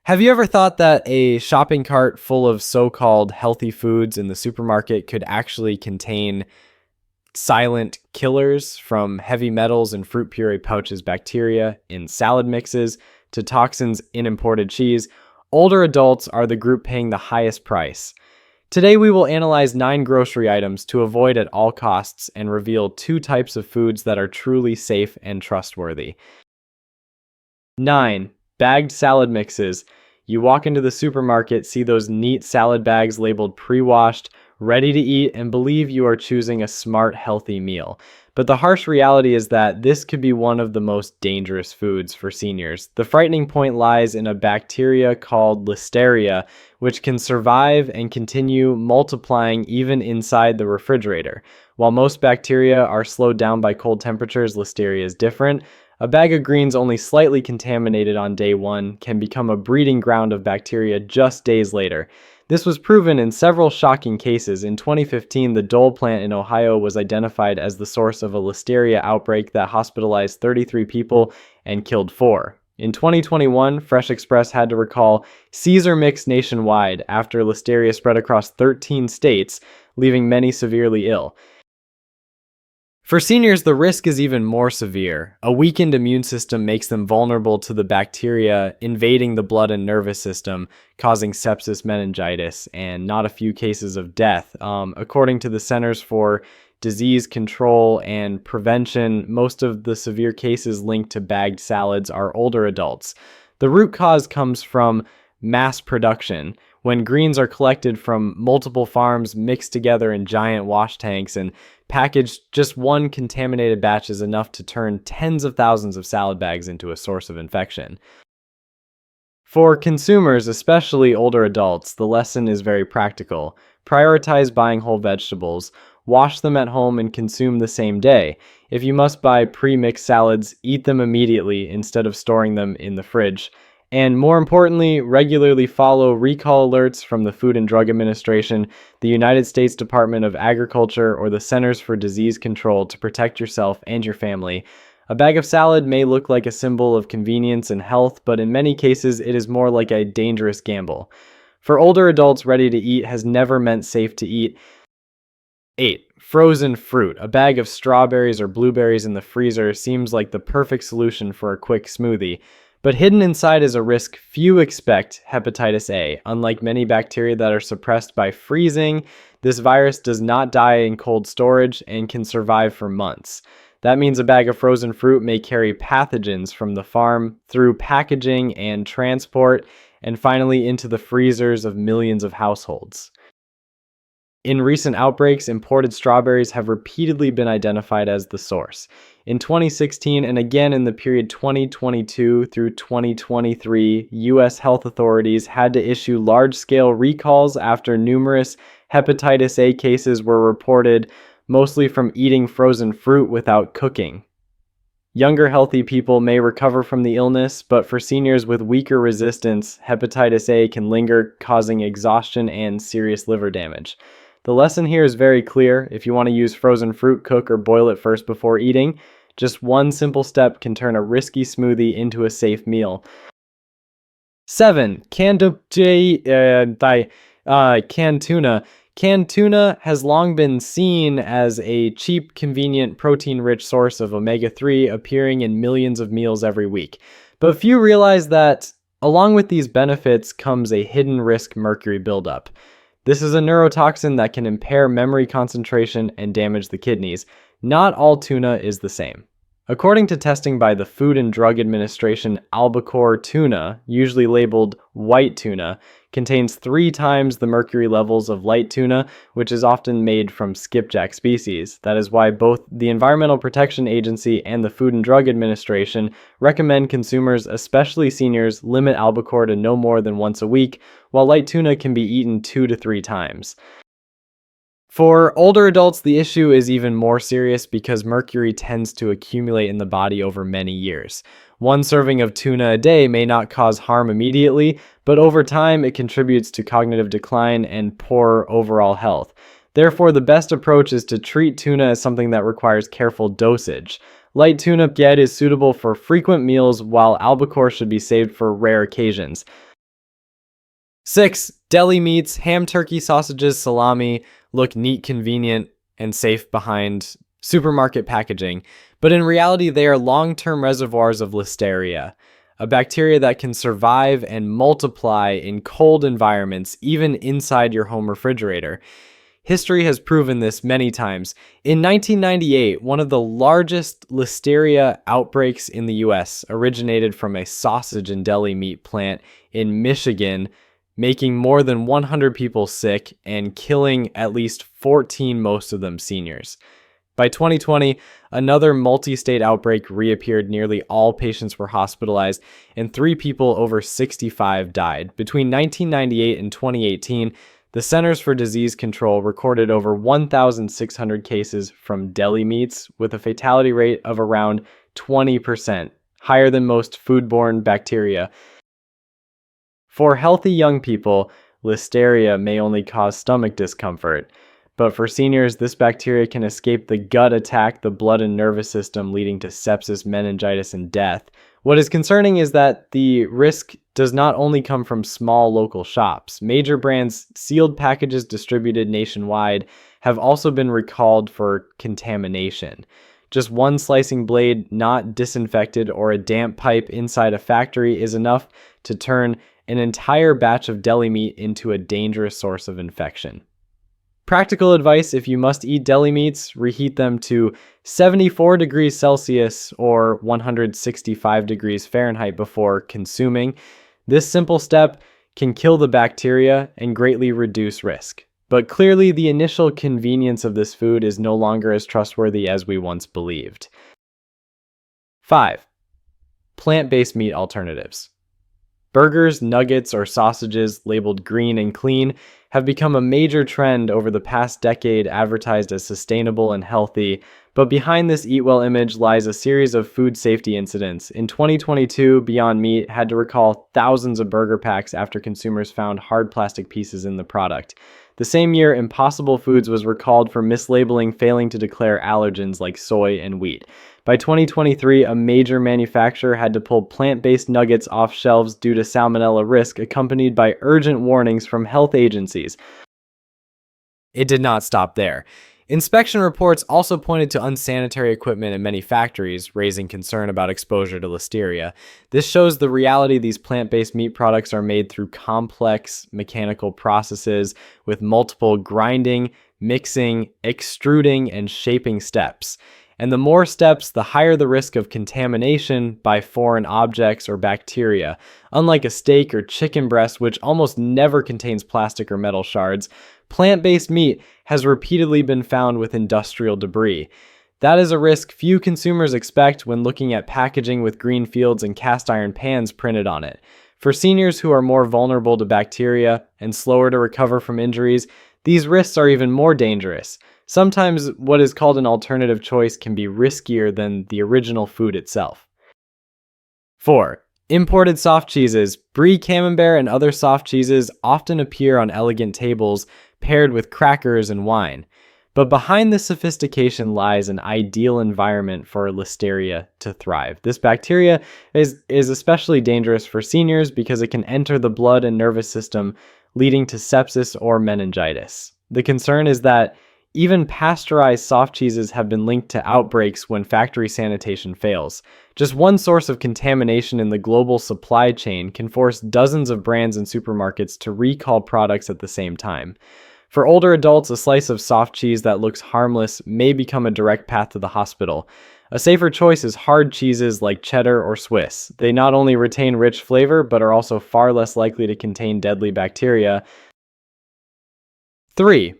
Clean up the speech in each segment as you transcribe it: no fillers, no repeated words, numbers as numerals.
Have you ever thought that a shopping cart full of so-called healthy foods in the supermarket could actually contain silent killers, from heavy metals in fruit puree pouches, bacteria in salad mixes, to toxins in imported cheese? Older adults are the group paying the highest price. Today we will analyze 9 grocery items to avoid at all costs and reveal 2 types of foods that are truly safe and trustworthy. 9. Bagged salad mixes. You walk into the supermarket, see those neat salad bags labeled pre-washed, ready to eat, and believe you are choosing a smart, healthy meal. But the harsh reality is that this could be one of the most dangerous foods for seniors. The frightening point lies in a bacteria called Listeria, which can survive and continue multiplying even inside the refrigerator. While most bacteria are slowed down by cold temperatures, Listeria is different. A bag of greens only slightly contaminated on day 1 can become a breeding ground of bacteria just days later. This was proven in several shocking cases. In 2015, the Dole plant in Ohio was identified as the source of a Listeria outbreak that hospitalized 33 people and killed 4. In 2021, Fresh Express had to recall Caesar mix nationwide after Listeria spread across 13 states, leaving many severely ill. For seniors, the risk is even more severe. A weakened immune system makes them vulnerable to the bacteria invading the blood and nervous system, causing sepsis, meningitis, and not a few cases of death. According to the Centers for Disease Control and Prevention, most of the severe cases linked to bagged salads are older adults. The root cause comes from mass production. When greens are collected from multiple farms, mixed together in giant wash tanks, and packaged, just one contaminated batch is enough to turn tens of thousands of salad bags into a source of infection. For consumers, especially older adults, the lesson is very practical. Prioritize buying whole vegetables. Wash them at home and consume the same day. If you must buy pre-mixed salads, eat them immediately instead of storing them in the fridge. And more importantly, regularly follow recall alerts from the Food and Drug Administration, the United States Department of Agriculture, or the Centers for Disease Control to protect yourself and your family. A bag of salad may look like a symbol of convenience and health, but in many cases it is more like a dangerous gamble. For older adults, ready to eat has never meant safe to eat. 8. Frozen fruit. A bag of strawberries or blueberries in the freezer seems like the perfect solution for a quick smoothie. But hidden inside is a risk few expect: hepatitis A. Unlike many bacteria that are suppressed by freezing, this virus does not die in cold storage and can survive for months. That means a bag of frozen fruit may carry pathogens from the farm through packaging and transport, and finally into the freezers of millions of households. In recent outbreaks, imported strawberries have repeatedly been identified as the source. In 2016 and again in the period 2022 through 2023, U.S. health authorities had to issue large-scale recalls after numerous hepatitis A cases were reported, mostly from eating frozen fruit without cooking. Younger healthy people may recover from the illness, but for seniors with weaker resistance, hepatitis A can linger, causing exhaustion and serious liver damage. The lesson here is very clear. If you want to use frozen fruit, cook or boil it first before eating. Just one simple step can turn a risky smoothie into a safe meal. 7. Canned tuna. Canned tuna has long been seen as a cheap, convenient, protein-rich source of omega-3, appearing in millions of meals every week. But few realize that along with these benefits comes a hidden risk: mercury buildup. This is a neurotoxin that can impair memory, concentration, and damage the kidneys. Not all tuna is the same. According to testing by the Food and Drug Administration, albacore tuna, usually labeled white tuna, contains 3 times the mercury levels of light tuna, which is often made from skipjack species. That is why both the Environmental Protection Agency and the Food and Drug Administration recommend consumers, especially seniors, limit albacore to no more than once a week, while light tuna can be eaten 2 to 3 times. For older adults, the issue is even more serious because mercury tends to accumulate in the body over many years. One serving of tuna a day may not cause harm immediately, but over time it contributes to cognitive decline and poor overall health. Therefore, the best approach is to treat tuna as something that requires careful dosage. Light tuna is suitable for frequent meals, while albacore should be saved for rare occasions. 6. Deli meats, ham, turkey, sausages, salami look neat, convenient, and safe behind supermarket packaging, but in reality, they are long-term reservoirs of listeria, a bacteria that can survive and multiply in cold environments, even inside your home refrigerator. History has proven this many times. In 1998, one of the largest listeria outbreaks in the US originated from a sausage and deli meat plant in Michigan, making more than 100 people sick and killing at least 14, most of them seniors. By 2020, another multi-state outbreak reappeared. Nearly all patients were hospitalized, and 3 people over 65 died. Between 1998 and 2018, the Centers for Disease Control recorded over 1,600 cases from deli meats, with a fatality rate of around 20%, higher than most foodborne bacteria. For healthy young people, listeria may only cause stomach discomfort, but for seniors, this bacteria can escape the gut, attack the blood and nervous system, leading to sepsis, meningitis, and death. What is concerning is that the risk does not only come from small local shops. Major brands' sealed packages distributed nationwide have also been recalled for contamination. Just one slicing blade not disinfected or a damp pipe inside a factory is enough to turn an entire batch of deli meat into a dangerous source of infection. Practical advice: if you must eat deli meats, reheat them to 74 degrees Celsius or 165 degrees Fahrenheit before consuming. This simple step can kill the bacteria and greatly reduce risk. But clearly, the initial convenience of this food is no longer as trustworthy as we once believed. 5. Plant-based meat alternatives. Burgers, nuggets, or sausages labeled green and clean have become a major trend over the past decade, advertised as sustainable and healthy. But behind this eat well image lies a series of food safety incidents. In 2022, Beyond Meat had to recall thousands of burger packs after consumers found hard plastic pieces in the product. The same year, Impossible Foods was recalled for mislabeling, failing to declare allergens like soy and wheat. By 2023, a major manufacturer had to pull plant-based nuggets off shelves due to salmonella risk, accompanied by urgent warnings from health agencies. It did not stop there. Inspection reports also pointed to unsanitary equipment in many factories, raising concern about exposure to listeria. This shows the reality: these plant-based meat products are made through complex mechanical processes with multiple grinding, mixing, extruding, and shaping steps. And the more steps, the higher the risk of contamination by foreign objects or bacteria. Unlike a steak or chicken breast, which almost never contains plastic or metal shards, plant-based meat has repeatedly been found with industrial debris. That is a risk few consumers expect when looking at packaging with green fields and cast iron pans printed on it. For seniors who are more vulnerable to bacteria and slower to recover from injuries, these risks are even more dangerous. Sometimes what is called an alternative choice can be riskier than the original food itself. 4. Imported soft cheeses. Brie, camembert, and other soft cheeses often appear on elegant tables paired with crackers and wine. But behind this sophistication lies an ideal environment for listeria to thrive. This bacteria is especially dangerous for seniors because it can enter the blood and nervous system, leading to sepsis or meningitis. The concern is that even pasteurized soft cheeses have been linked to outbreaks when factory sanitation fails. Just one source of contamination in the global supply chain can force dozens of brands and supermarkets to recall products at the same time. For older adults, a slice of soft cheese that looks harmless may become a direct path to the hospital. A safer choice is hard cheeses like cheddar or Swiss. They not only retain rich flavor, but are also far less likely to contain deadly bacteria. 3.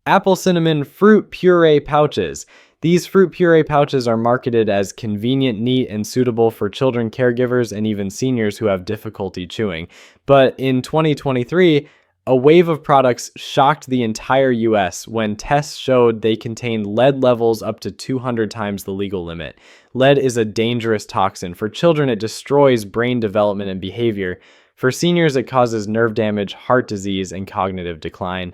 Apple cinnamon fruit puree pouches. These fruit puree pouches are marketed as convenient, neat, and suitable for children, caregivers, and even seniors who have difficulty chewing. But in 2023, a wave of products shocked the entire US when tests showed they contained lead levels up to 200 times the legal limit. Lead is a dangerous toxin. For children, it destroys brain development and behavior. For seniors, it causes nerve damage, heart disease, and cognitive decline.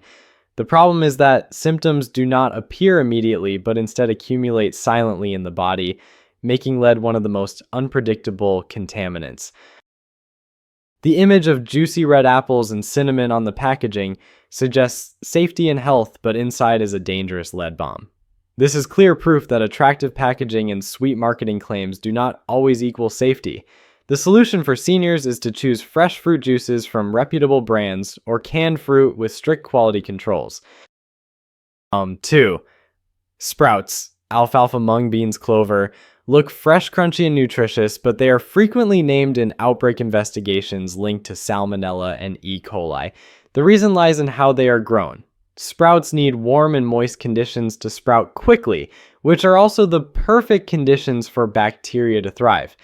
The problem is that symptoms do not appear immediately, but instead accumulate silently in the body, making lead one of the most unpredictable contaminants. The image of juicy red apples and cinnamon on the packaging suggests safety and health, but inside is a dangerous lead bomb. This is clear proof that attractive packaging and sweet marketing claims do not always equal safety. The solution for seniors is to choose fresh fruit juices from reputable brands or canned fruit with strict quality controls. 2. Sprouts, alfalfa, mung beans, clover, look fresh, crunchy, and nutritious, but they are frequently named in outbreak investigations linked to salmonella and E. coli. The reason lies in how they are grown. Sprouts need warm and moist conditions to sprout quickly, which are also the perfect conditions for bacteria to thrive.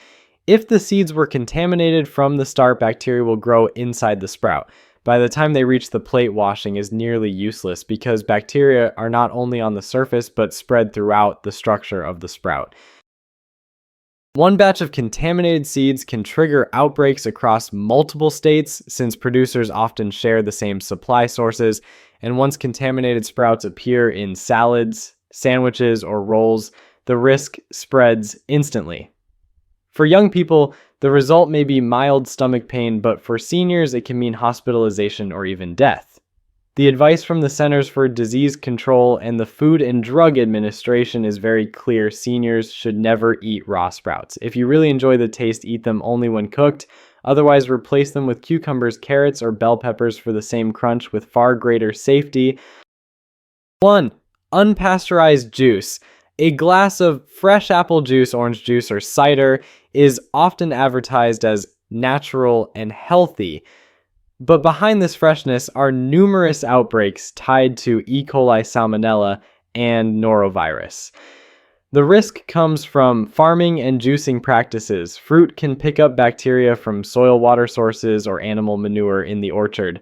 If the seeds were contaminated from the start, bacteria will grow inside the sprout. By the time they reach the plate, washing is nearly useless because bacteria are not only on the surface but spread throughout the structure of the sprout. One batch of contaminated seeds can trigger outbreaks across multiple states since producers often share the same supply sources, and once contaminated sprouts appear in salads, sandwiches, or rolls, the risk spreads instantly. For young people, the result may be mild stomach pain, but for seniors, it can mean hospitalization or even death. The advice from the Centers for Disease Control and the Food and Drug Administration is very clear: seniors should never eat raw sprouts. If you really enjoy the taste, eat them only when cooked. Otherwise, replace them with cucumbers, carrots, or bell peppers for the same crunch with far greater safety. 1. Unpasteurized juice. A glass of fresh apple juice, orange juice, or cider is often advertised as natural and healthy. But behind this freshness are numerous outbreaks tied to E. coli, salmonella, and norovirus. The risk comes from farming and juicing practices. Fruit can pick up bacteria from soil water sources or animal manure in the orchard.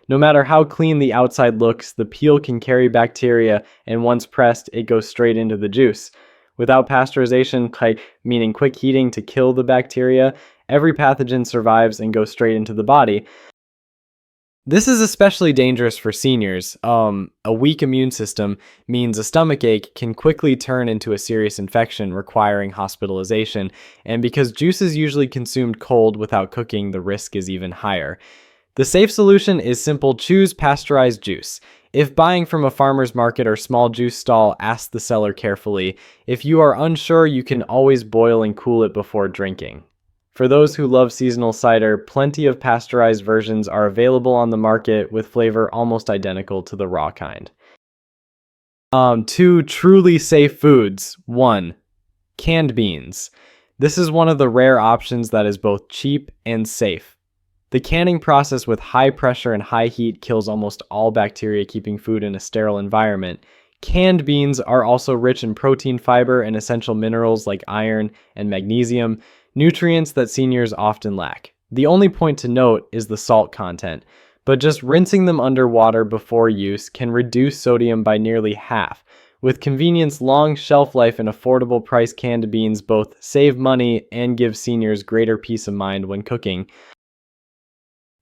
No matter how clean the outside looks, the peel can carry bacteria, and once pressed, it goes straight into the juice. Without pasteurization, meaning quick heating to kill the bacteria, every pathogen survives and goes straight into the body. This is especially dangerous for seniors. A weak immune system means a stomach ache can quickly turn into a serious infection requiring hospitalization, and because juice is usually consumed cold without cooking, the risk is even higher. The safe solution is simple: choose pasteurized juice. If buying from a farmer's market or small juice stall, ask the seller carefully. If you are unsure, you can always boil and cool it before drinking. For those who love seasonal cider, plenty of pasteurized versions are available on the market with flavor almost identical to the raw kind. 2 truly safe foods. 1. Canned beans. This is one of the rare options that is both cheap and safe. The canning process with high pressure and high heat kills almost all bacteria, keeping food in a sterile environment. Canned beans are also rich in protein, fiber, and essential minerals like iron and magnesium, nutrients that seniors often lack. The only point to note is the salt content, but just rinsing them under water before use can reduce sodium by nearly half. With convenience, long shelf life, and affordable price, canned beans both save money and give seniors greater peace of mind when cooking.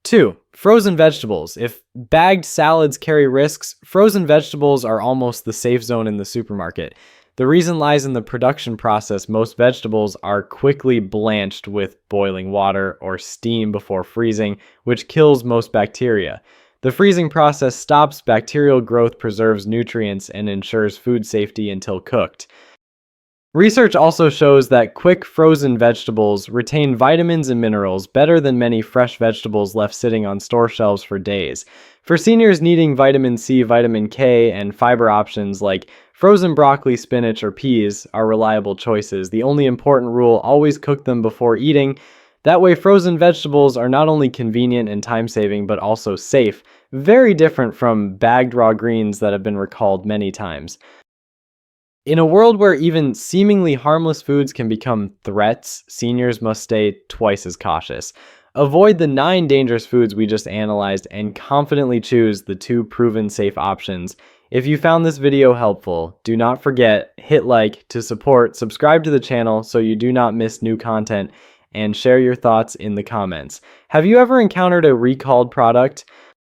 2. Frozen vegetables. If bagged salads carry risks, frozen vegetables are almost the safe zone in the supermarket. The reason lies in the production process. Most vegetables are quickly blanched with boiling water or steam before freezing, which kills most bacteria. The freezing process stops bacterial growth, preserves nutrients, and ensures food safety until cooked. Research also shows that quick frozen vegetables retain vitamins and minerals better than many fresh vegetables left sitting on store shelves for days. For seniors needing vitamin C, vitamin K, and fiber, options like frozen broccoli, spinach, or peas are reliable choices. The only important rule: always cook them before eating. That way, frozen vegetables are not only convenient and time-saving, but also safe. Very different from bagged raw greens that have been recalled many times. In a world where even seemingly harmless foods can become threats, seniors must stay twice as cautious. Avoid the 9 dangerous foods we just analyzed and confidently choose the 2 proven safe options. If you found this video helpful, do not forget, hit like to support, subscribe to the channel so you do not miss new content, and share your thoughts in the comments. Have you ever encountered a recalled product?